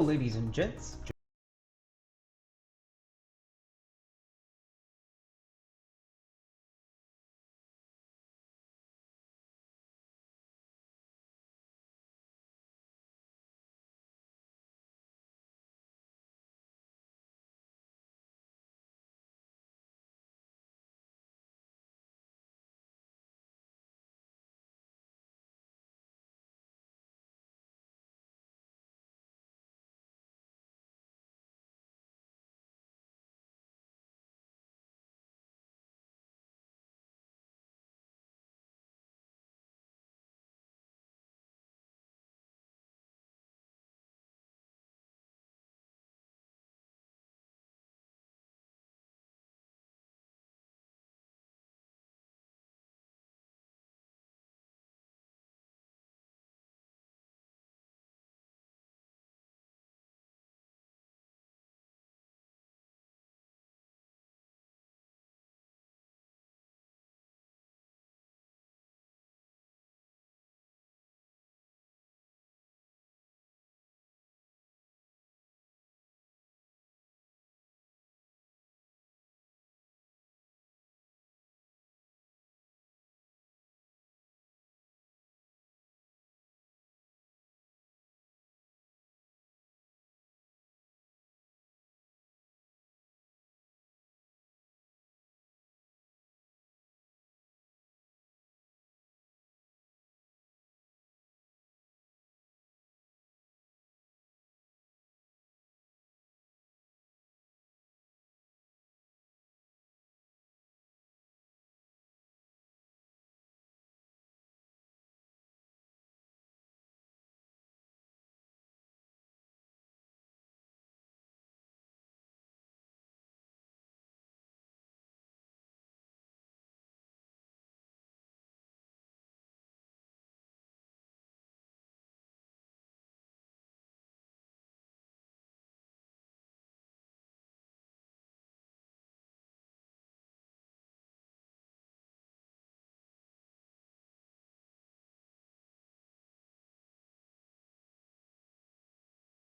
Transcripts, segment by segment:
ladies and gents.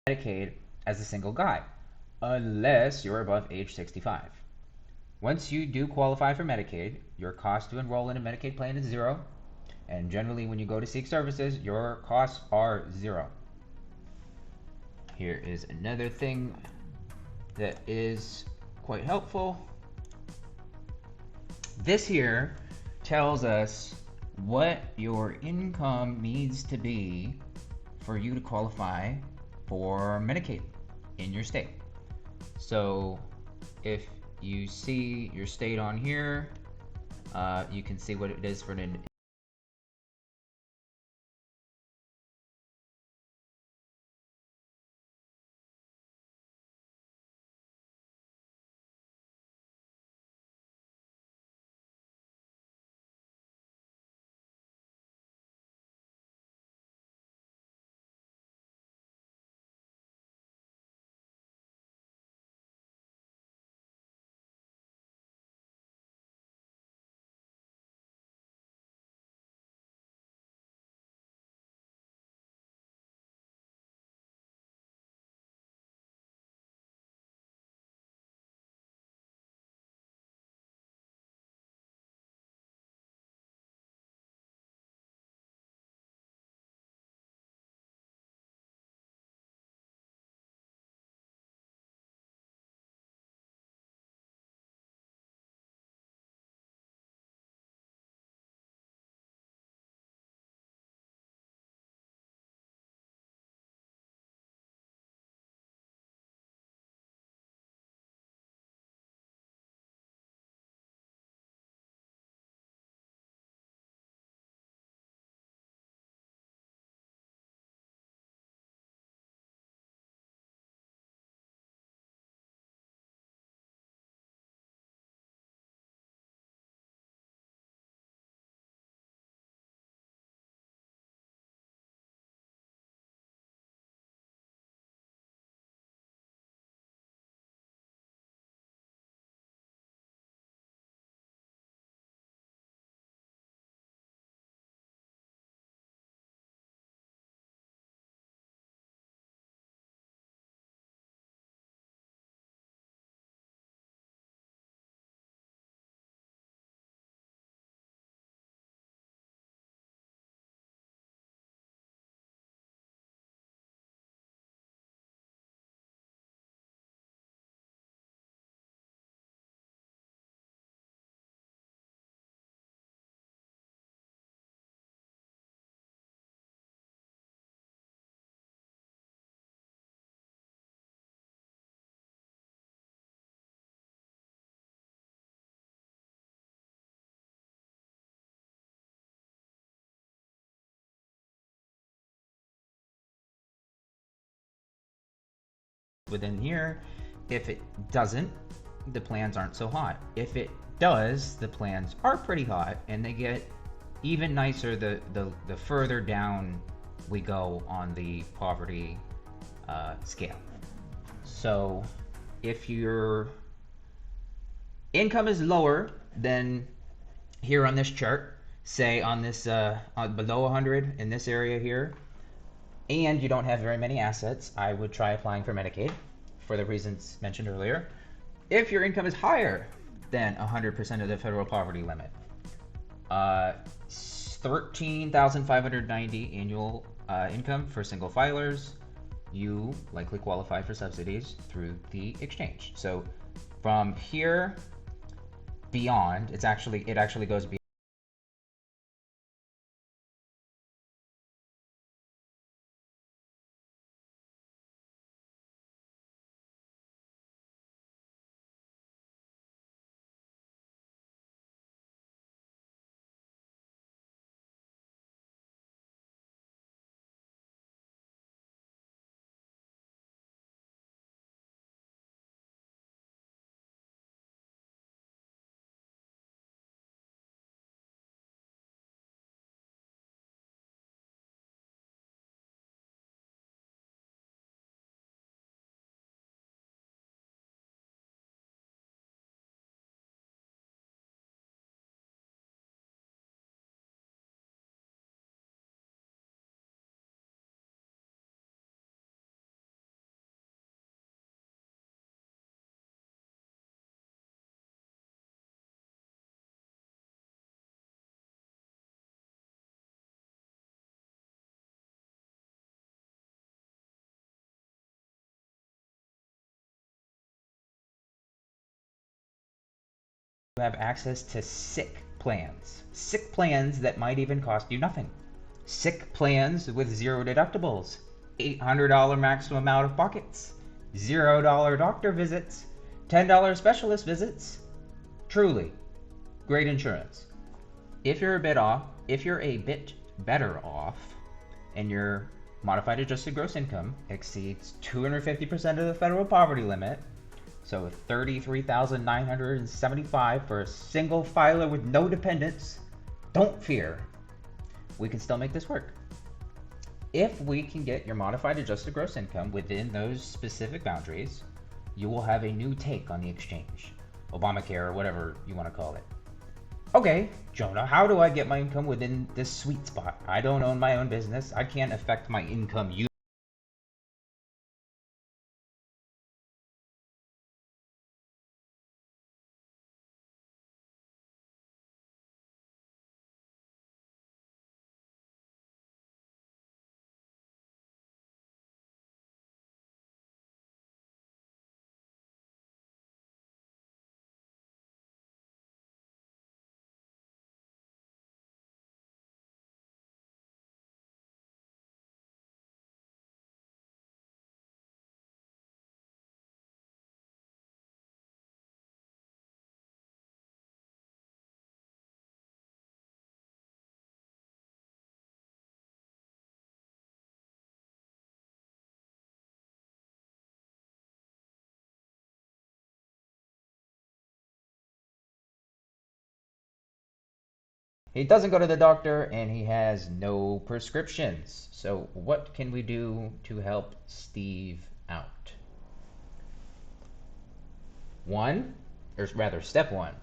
Medicaid as a single guy, unless you're above age 65. Once you do qualify for Medicaid, your cost to enroll in a Medicaid plan is zero, and generally when you go to seek services, your costs are zero. Here is another thing that is quite helpful. This here tells us what your income needs to be for you to qualify for Medicaid in your state. So if you see your state on here, you can see what it is for an within here. If it doesn't, the plans aren't so hot. If it does, the plans are pretty hot, and they get even nicer the further down we go on the poverty scale. So if your income is lower than here on this chart, say on this below 100 in this area here, and you don't have very many assets, I would try applying for Medicaid for the reasons mentioned earlier. If your income is higher than 100% of the federal poverty limit, 13,590 annual income for single filers, you likely qualify for subsidies through the exchange. So from here beyond, it actually goes beyond. You have access to sick plans that might even cost you nothing. Sick plans with zero deductibles, $800 maximum out of pockets, $0 doctor visits, $10 specialist visits. Truly great insurance. If you're a bit better off, and your modified adjusted gross income exceeds 250% of the federal poverty limit, so $33,975 for a single filer with no dependents, don't fear. We can still make this work. If we can get your modified adjusted gross income within those specific boundaries, you will have a new take on the exchange, Obamacare, or whatever you want to call it. Okay, Jonah, how do I get my income within this sweet spot? I don't own my own business. I can't affect my income. He doesn't go to the doctor, and he has no prescriptions. So what can we do to help Steve out? Step one,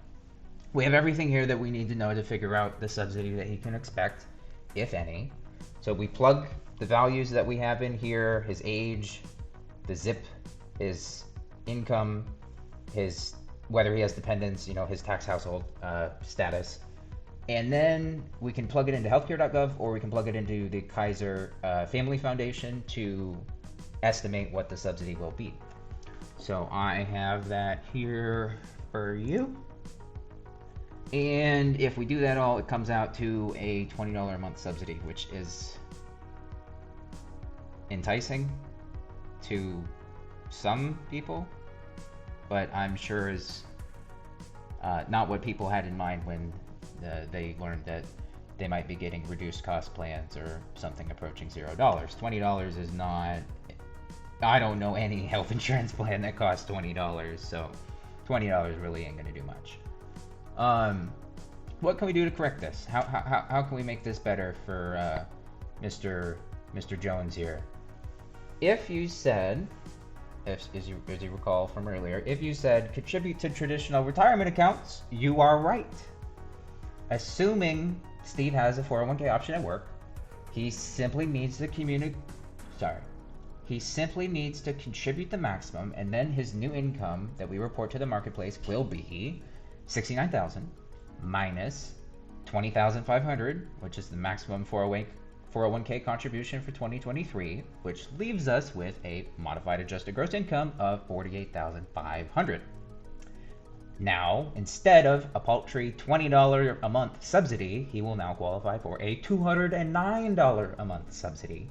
we have everything here that we need to know to figure out the subsidy that he can expect, if any. So we plug the values that we have in here: his age, the zip, his income, whether he has dependents, his tax household status. And then we can plug it into healthcare.gov, or we can plug it into the Kaiser Family Foundation to estimate what the subsidy will be. So I have that here for you. And if we do that all, it comes out to a $20 a month subsidy, which is enticing to some people, but I'm sure is not what people had in mind when they learned that they might be getting reduced cost plans or something approaching $0. $20 is not I don't know any health insurance plan that costs $20, so $20 really ain't gonna do much. Um, what can we do to correct this? How can we make this better for Mr. Jones here? If you said, as you recall from earlier, if you said contribute to traditional retirement accounts, you are right. Assuming Steve has a 401k option at work, he simply needs to He simply needs to contribute the maximum, and then his new income that we report to the marketplace will be 69,000 minus 20,500, which is the maximum 401k contribution for 2023, which leaves us with a modified adjusted gross income of 48,500. Now, instead of a paltry $20 a month subsidy, he will now qualify for a $209 a month subsidy.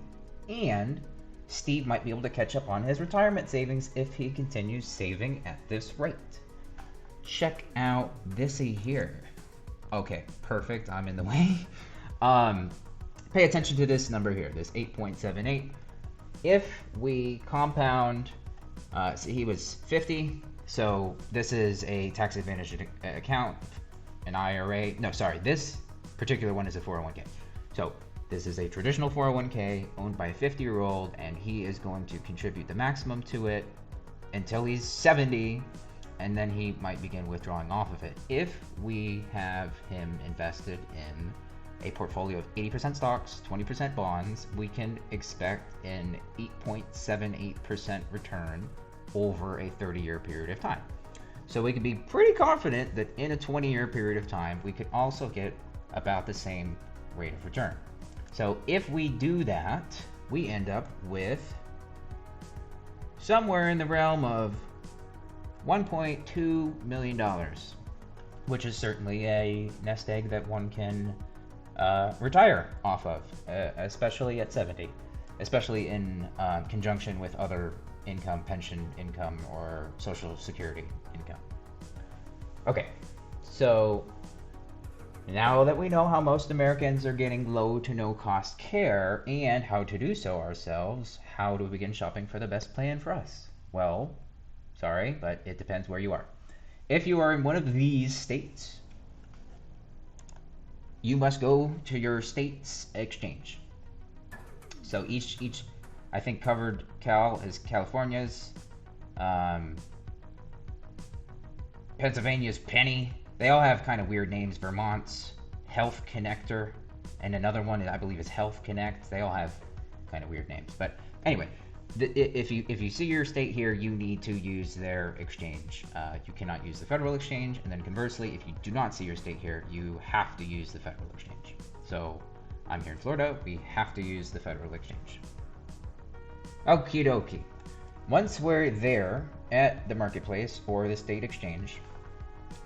And Steve might be able to catch up on his retirement savings if he continues saving at this rate. Check out thisy here. Okay, perfect. I'm in the way. Pay attention to this number here, this 8.78. If we compound, so he was 50, so this is a tax advantage account, an IRA. No, sorry, this particular one is a 401k. So this is a traditional 401k owned by a 50-year-old, and he is going to contribute the maximum to it until he's 70, and then he might begin withdrawing off of it. If we have him invested in a portfolio of 80% stocks, 20% bonds, we can expect an 8.78% return over a 30-year period of time. So we can be pretty confident that in a 20-year period of time, we could also get about the same rate of return. So if we do that, we end up with somewhere in the realm of $1.2 million, which is certainly a nest egg that one can retire off of, especially at 70, especially in conjunction with other income, pension income, or Social Security income. Okay, so now that we know how most Americans are getting low to no cost care and how to do so ourselves, how do we begin shopping for the best plan for us? Well, sorry, but it depends where you are. If you are in one of these states, you must go to your state's exchange. So each I think covered Cal is California's, Pennsylvania's Penny. They all have kind of weird names. Vermont's Health Connector, and another one I believe is Health Connect. They all have kind of weird names. But anyway, if you see your state here, you need to use their exchange. You cannot use the federal exchange, and then conversely, if you do not see your state here, you have to use the federal exchange. So I'm here in Florida. We have to use the federal exchange. Okie dokie. Once we're there at the marketplace or the state exchange,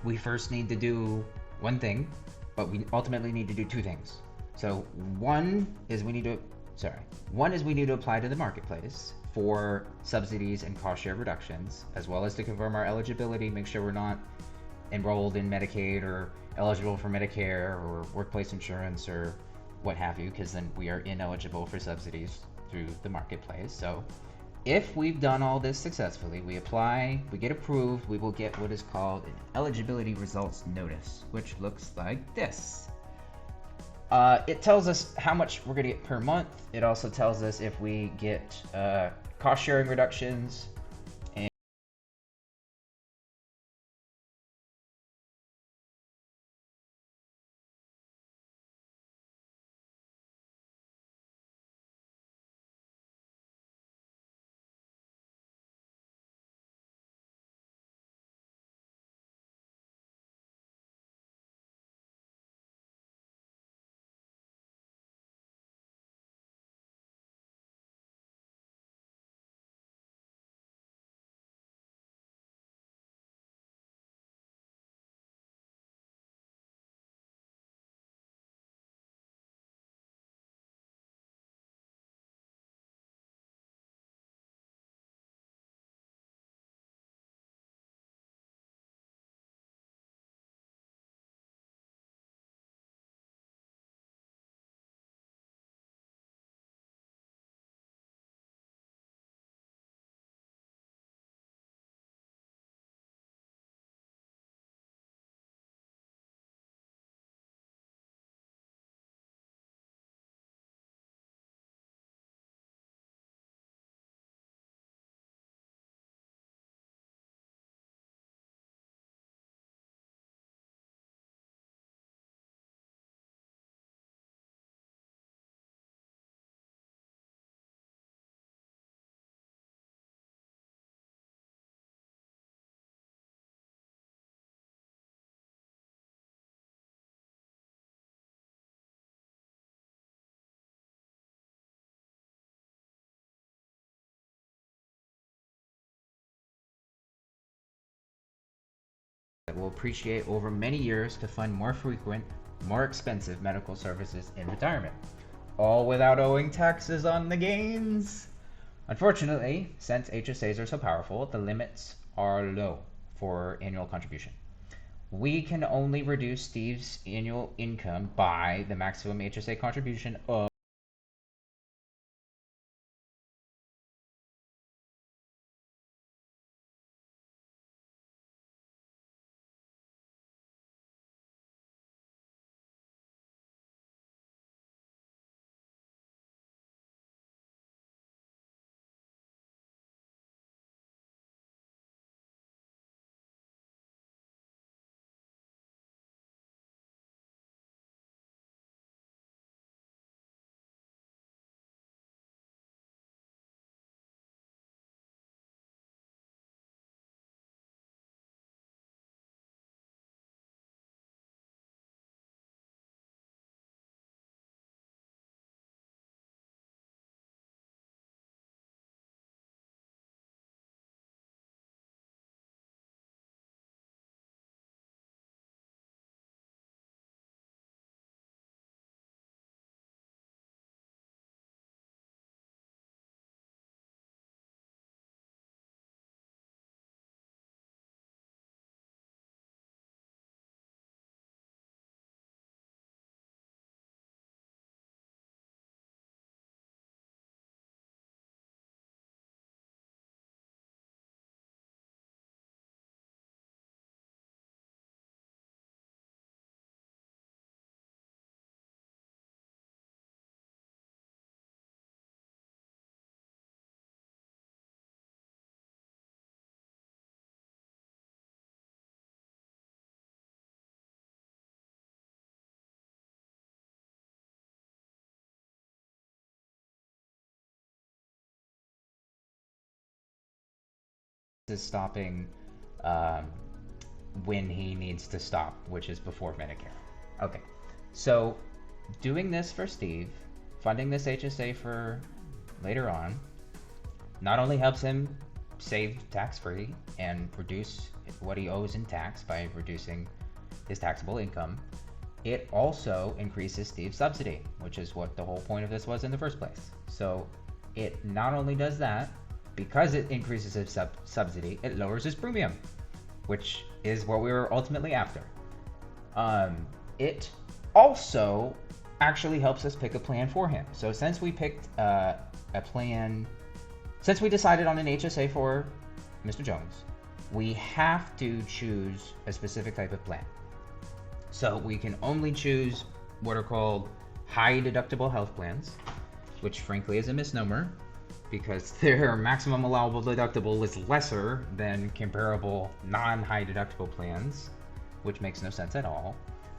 we first need to do one thing, but we ultimately need to do two things. So one is we need to apply to the marketplace for subsidies and cost share reductions, as well as to confirm our eligibility, make sure we're not enrolled in Medicaid or eligible for Medicare or workplace insurance or what have you, because then we are ineligible for subsidies through the marketplace. So if we've done all this successfully, we apply, we get approved, we will get what is called an eligibility results notice, which looks like this. It tells us how much we're going to get per month. It also tells us if we get cost sharing reductions will appreciate over many years to fund more frequent, more expensive medical services in retirement, all without owing taxes on the gains. Unfortunately, since HSAs are so powerful, the limits are low for annual contribution. We can only reduce Steve's annual income by the maximum HSA contribution of is stopping um, when he needs to stop, which is before Medicare. Okay, so doing this for Steve, funding this HSA for later on, not only helps him save tax-free and reduce what he owes in tax by reducing his taxable income, it also increases Steve's subsidy, which is what the whole point of this was in the first place. So it not only does that, because it increases his subsidy, it lowers his premium, which is what we were ultimately after. It also actually helps us pick a plan for him. So since we picked a plan, since we decided on an HSA for Mr. Jones, we have to choose a specific type of plan. So we can only choose what are called high deductible health plans, which frankly is a misnomer because their maximum allowable deductible is lesser than comparable non-high deductible plans, which makes no sense at all.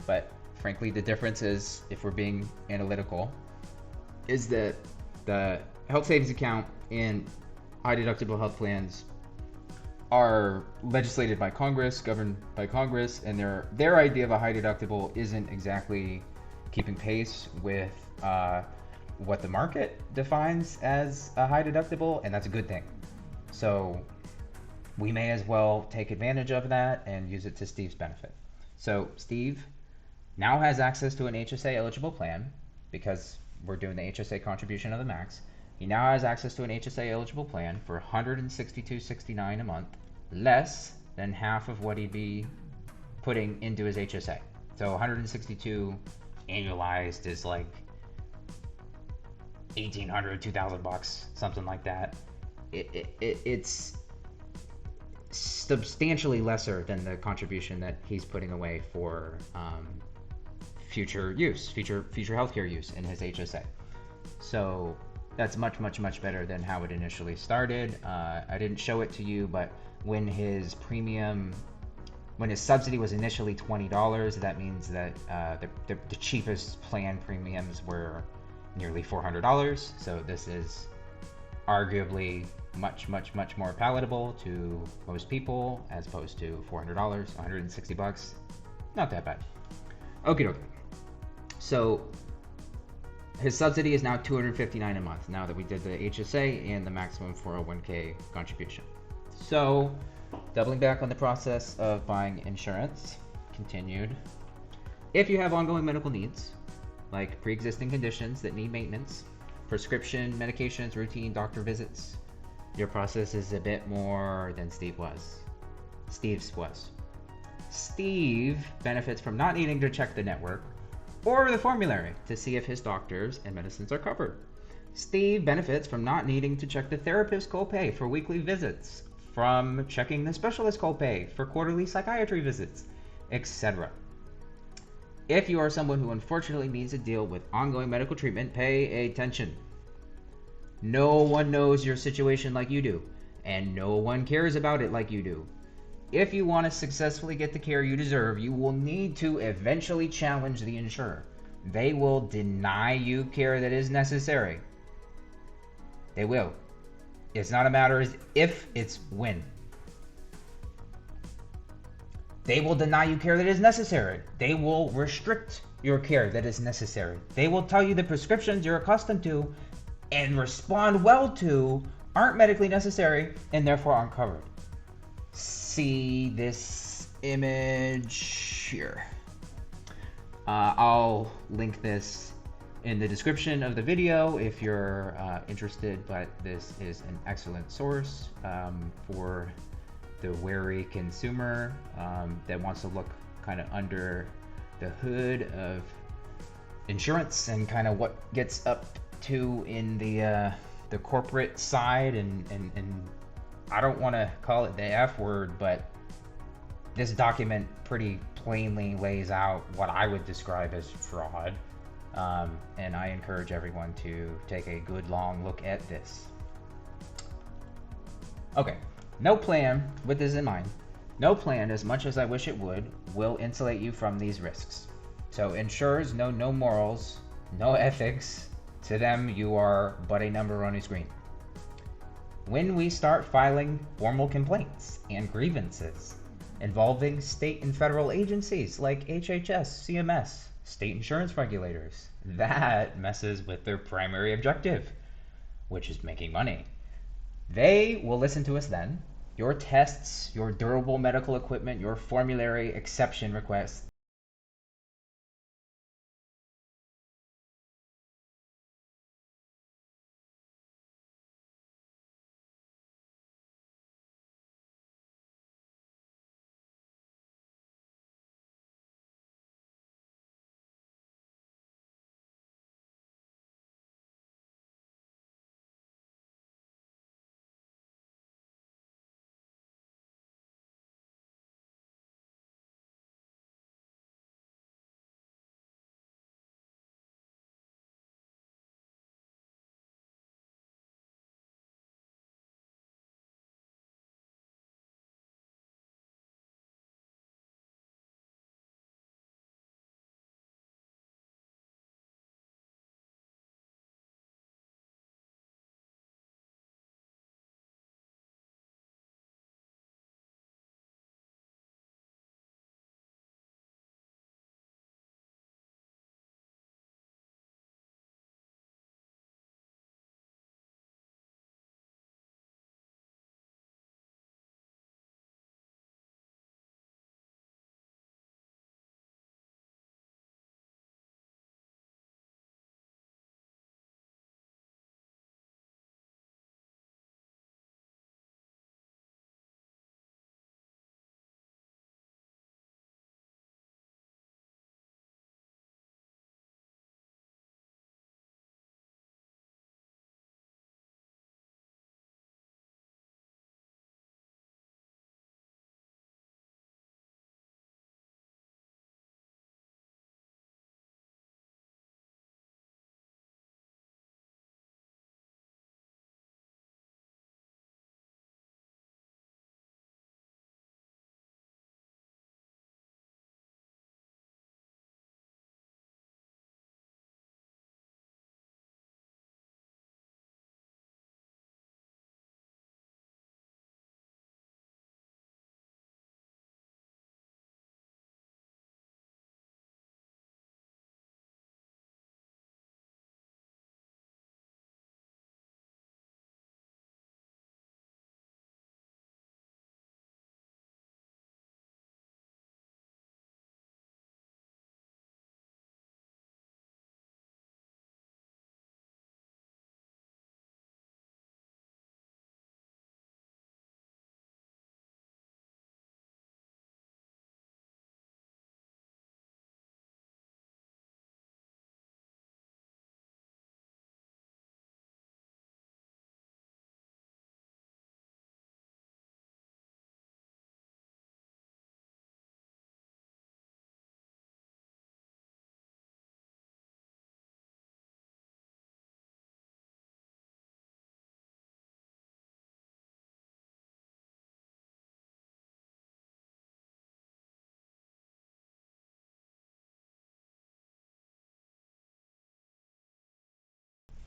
But frankly, the difference is, if we're being analytical, is that the health savings account and high deductible health plans are legislated by Congress, governed by Congress, and their idea of a high deductible isn't exactly keeping pace with what the market defines as a high deductible, and that's a good thing. So we may as well take advantage of that and use it to Steve's benefit. So Steve now has access to an HSA eligible plan because we're doing the HSA contribution of the max. He now has access to an HSA eligible plan for $162.69 a month, less than half of what he'd be putting into his HSA. So 162 annualized is like $1,800, $2,000, something like that. It's substantially lesser than the contribution that he's putting away for future healthcare use in his HSA. So that's much better than how it initially started. I didn't show it to you, but when his subsidy was initially $20, that means that the cheapest plan premiums were nearly $400. So this is arguably much more palatable to most people as opposed to $400, $160. Not that bad. Okay. So his subsidy is now $259 a month now that we did the HSA and the maximum 401k contribution. So Doubling back on the process of buying insurance, continued. If you have ongoing medical needs, like pre-existing conditions that need maintenance, prescription medications, routine doctor visits, your process is a bit more than Steve's was. Steve benefits from not needing to check the network or the formulary to see if his doctors and medicines are covered. Steve benefits from not needing to check the therapist copay for weekly visits, from checking the specialist copay for quarterly psychiatry visits, etc. If you are someone who unfortunately needs to deal with ongoing medical treatment, pay attention. No one knows your situation like you do, and no one cares about it like you do. If you want to successfully get the care you deserve, you will need to eventually challenge the insurer. They will deny you care that is necessary. They will. It's not a matter of if, it's when. They will deny you care that is necessary. They will restrict your care that is necessary. They will tell you the prescriptions you're accustomed to and respond well to aren't medically necessary and therefore aren't covered. See this image here. I'll link this in the description of the video if you're interested, but this is an excellent source for the wary consumer that wants to look kind of under the hood of insurance and kind of what gets up to in the corporate side, and I don't want to call it the F word, but this document pretty plainly lays out what I would describe as fraud, and I encourage everyone to take a good long look at this. Okay, no plan, with this in mind, no plan, as much as I wish it would, will insulate you from these risks. So insurers know no morals, no ethics. To them, you are but a number on a screen. When we start filing formal complaints and grievances involving state and federal agencies like HHS, CMS, state insurance regulators, that messes with their primary objective, which is making money. They will listen to us then. Your tests, your durable medical equipment, your formulary exception requests,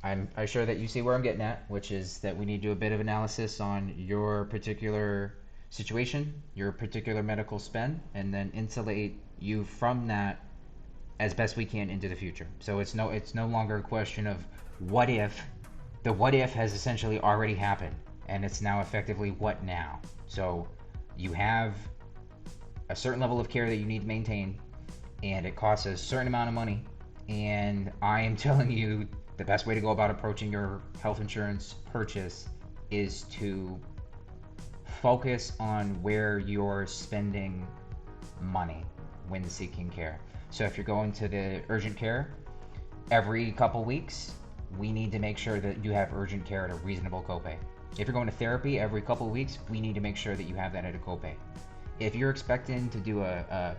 I'm sure that you see where I'm getting at, which is that we need to do a bit of analysis on your particular situation, your particular medical spend, and then insulate you from that as best we can into the future. So it's no longer a question of what if. The what if has essentially already happened, and it's now effectively what now. So you have a certain level of care that you need to maintain, and it costs a certain amount of money. And I am telling you the best way to go about approaching your health insurance purchase is to focus on where you're spending money when seeking care. So if you're going to the urgent care every couple weeks, we need to make sure that you have urgent care at a reasonable copay. If you're going to therapy every couple weeks, we need to make sure that you have that at a copay. If you're expecting to do a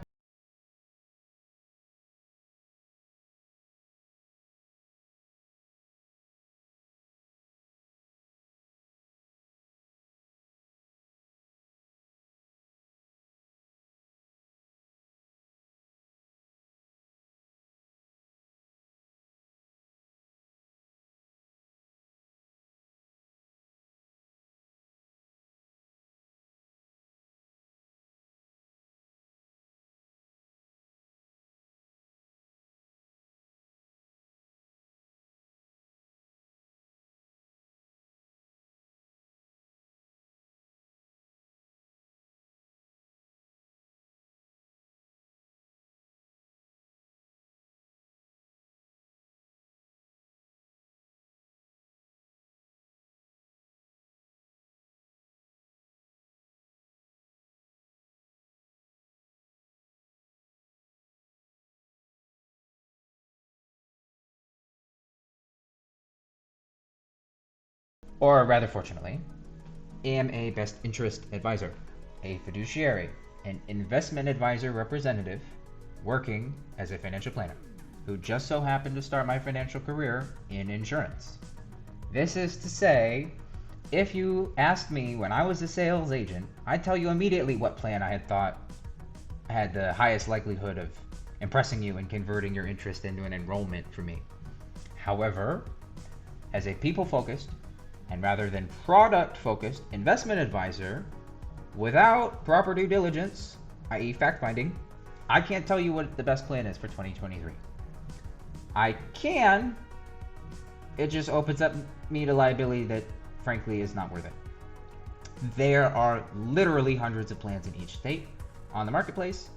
or rather fortunately, am a best interest advisor, a fiduciary, an investment advisor representative working as a financial planner who just so happened to start my financial career in insurance. This is to say, if you asked me when I was a sales agent, I'd tell you immediately what plan I had thought had the highest likelihood of impressing you and converting your interest into an enrollment for me. However, as a people focused and rather than product focused investment advisor, without proper due diligence, i.e., fact finding, I can't tell you what the best plan is for 2023. I can, it just opens up me to liability that frankly is not worth it. There are literally hundreds of plans in each state on the marketplace.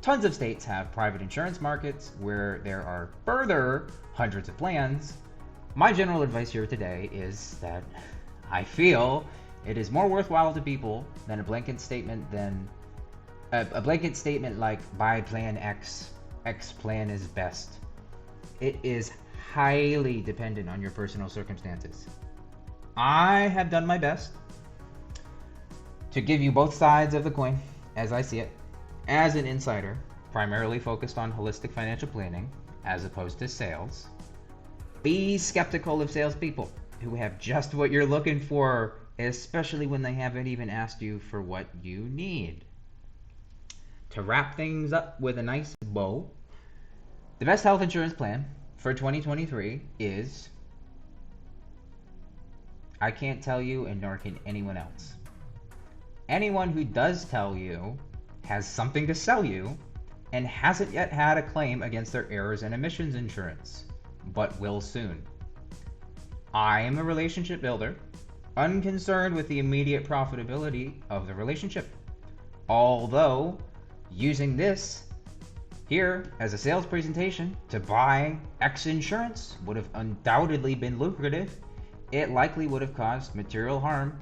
Tons of states have private insurance markets where there are further hundreds of plans. My general advice here today is that I feel it is more worthwhile to people than a blanket statement like buy plan X, X plan is best. It is highly dependent on your personal circumstances. I have done my best to give you both sides of the coin as I see it, as an insider, primarily focused on holistic financial planning as opposed to sales. Be skeptical of salespeople who have just what you're looking for, especially when they haven't even asked you for what you need. To wrap things up with a nice bow, the best health insurance plan for 2023 is, I can't tell you and nor can anyone else. Anyone who does tell you has something to sell you and hasn't yet had a claim against their errors and emissions insurance, but will soon. I am a relationship builder, unconcerned with the immediate profitability of the relationship. Although, using this here as a sales presentation to buy X insurance would have undoubtedly been lucrative, it likely would have caused material harm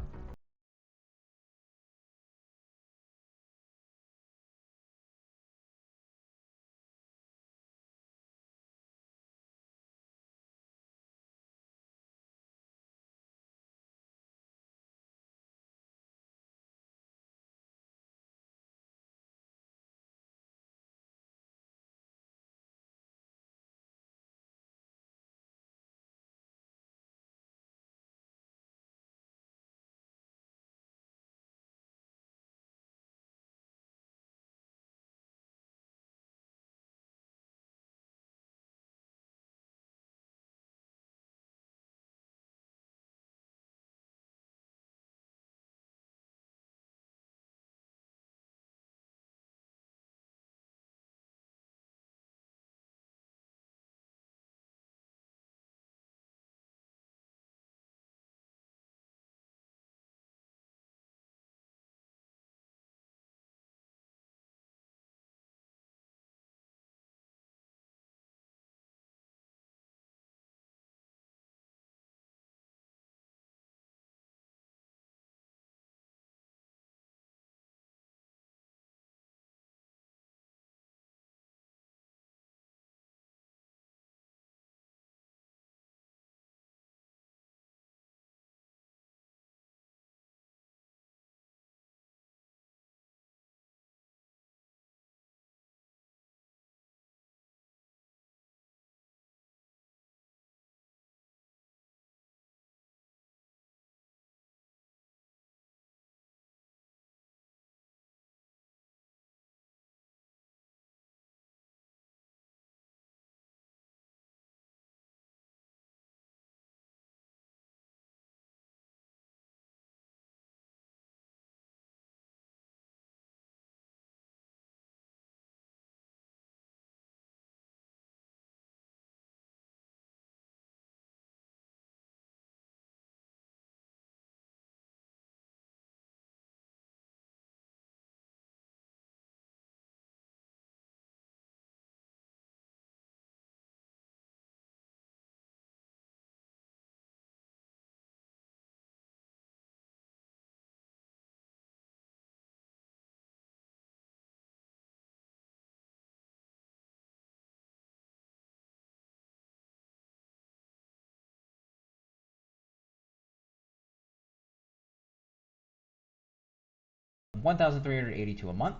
$1,382 a month,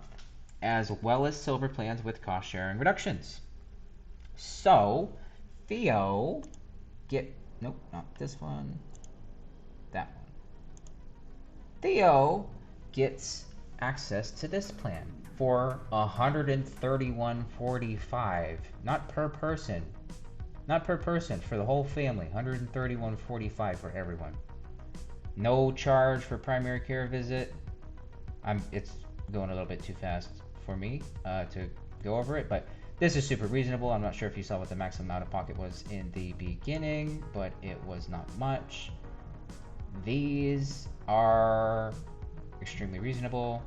as well as silver plans with cost sharing reductions. So Theo nope, not this one, that one. Theo gets access to this plan for $131.45, not per person, for the whole family. $131.45 for everyone. No charge for primary care visit. It's going a little bit too fast for me to go over it, but this is super reasonable. I'm not sure if you saw what the maximum out of pocket was in the beginning, but it was not much. These are extremely reasonable.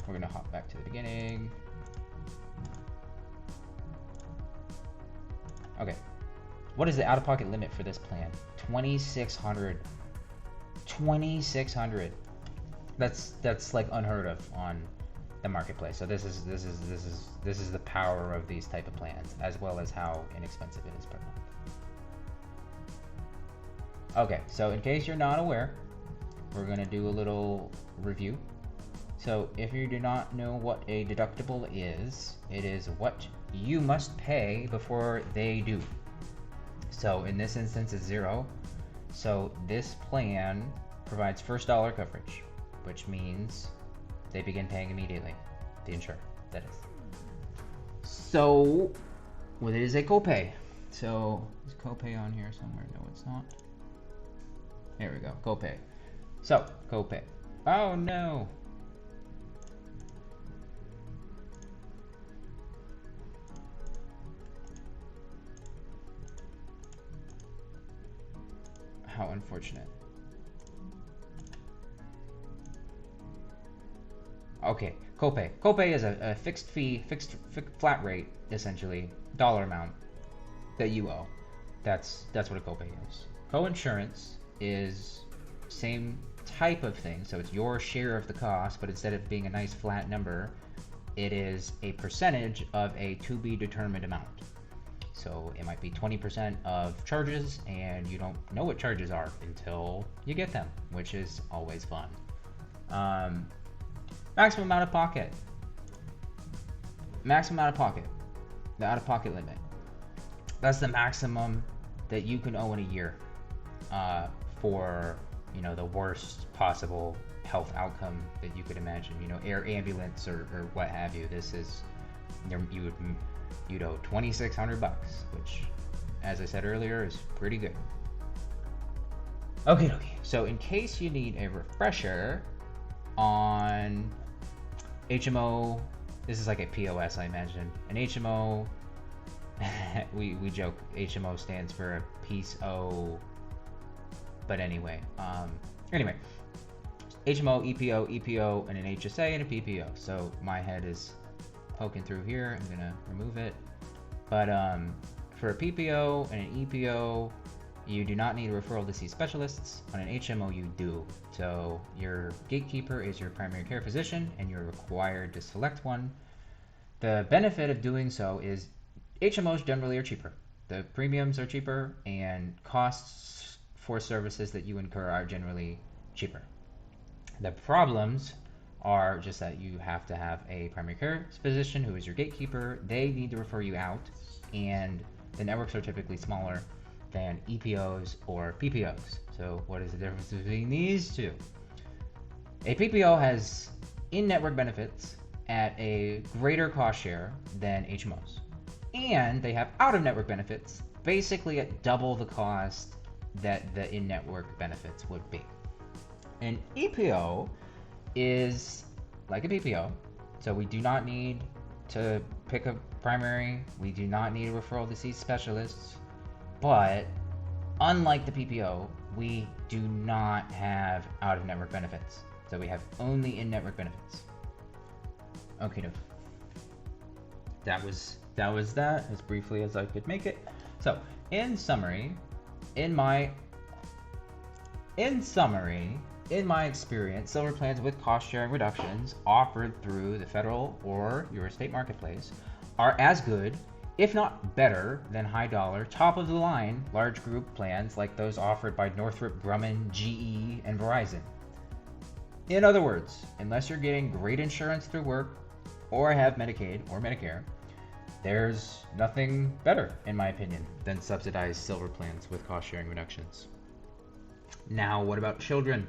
We're gonna hop back to the beginning. Okay, what is the out-of-pocket limit for this plan? $2,600. $2,600. That's like unheard of on the marketplace. So this is the power of these type of plans, as well as how inexpensive it is per month. Okay, so in case you're not aware, we're gonna do a little review. So if you do not know what a deductible is, it is what you must pay before they do. So in this instance, it's $0. So this plan provides first dollar coverage, which means they begin paying immediately. The insurer, that is. So, well, it is a copay. So, is copay on here somewhere? No, it's not. There we go, copay. So, copay. Oh no! How unfortunate. Okay, copay. Copay is a fixed fee, flat rate, essentially, dollar amount that you owe. That's what a copay is. Co-insurance is same type of thing, so it's your share of the cost, but instead of being a nice flat number, it is a percentage of a to be determined amount. So it might be 20% of charges, and you don't know what charges are until you get them, which is always fun. Maximum out of pocket. Maximum out of pocket. The out of pocket limit. That's the maximum that you can owe in a year for, the worst possible health outcome that you could imagine. Air ambulance or what have you. This is, you'd owe $2,600, which, as I said earlier, is pretty good. Okay. So in case you need a refresher on HMO, this is like a POS, I imagine. An HMO, we joke, HMO stands for a piece O, but anyway. HMO, EPO, and an HSA and a PPO. So my head is poking through here. I'm gonna remove it. But for a PPO and an EPO, you do not need a referral to see specialists. On an HMO, you do. So your gatekeeper is your primary care physician, and you're required to select one. The benefit of doing so is HMOs generally are cheaper. The premiums are cheaper, and costs for services that you incur are generally cheaper. The problems are just that you have to have a primary care physician who is your gatekeeper. They need to refer you out, and the networks are typically smaller than EPOs or PPOs. So what is the difference between these two? A PPO has in-network benefits at a greater cost share than HMOs. And they have out-of-network benefits basically at double the cost that the in-network benefits would be. An EPO is like a PPO, so we do not need to pick a primary, we do not need a referral to see specialists, but unlike the PPO, we do not have out-of-network benefits, so we have only in-network benefits. Okay, no. That was that, as briefly as I could make it. So, in summary, in my experience, silver plans with cost-sharing reductions offered through the federal or your state marketplace are as good, if not better, than high-dollar, top-of-the-line large group plans like those offered by Northrop Grumman, GE, and Verizon. In other words, unless you're getting great insurance through work or have Medicaid or Medicare, there's nothing better, in my opinion, than subsidized silver plans with cost sharing reductions. Now, what about children?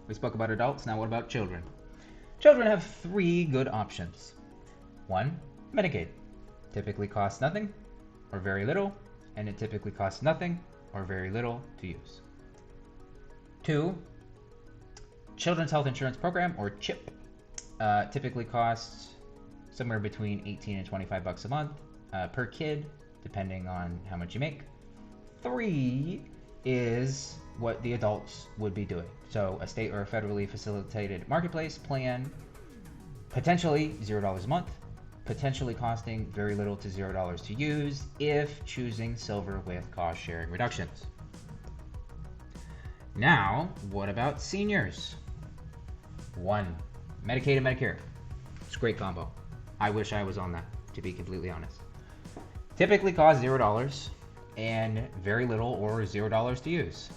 We spoke about adults, now what about children? Children have 3 good options. 1, Medicaid. Typically costs nothing or very little, and it typically costs nothing or very little to use. 2, Children's Health Insurance Program, or CHIP. Typically costs somewhere between $18 and $25 a month per kid, depending on how much you make. 3 is what the adults would be doing. So a state or a federally facilitated marketplace plan, potentially $0 a month, potentially costing very little to $0 to use if choosing silver with cost sharing reductions. Now, what about seniors? 1, Medicaid and Medicare. It's a great combo. I wish I was on that, to be completely honest. Typically costs $0 and very little or $0 to use.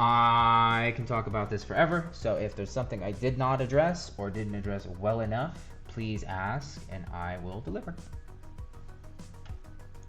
I can talk about this forever, so if there's something I did not address or didn't address well enough, please ask and I will deliver.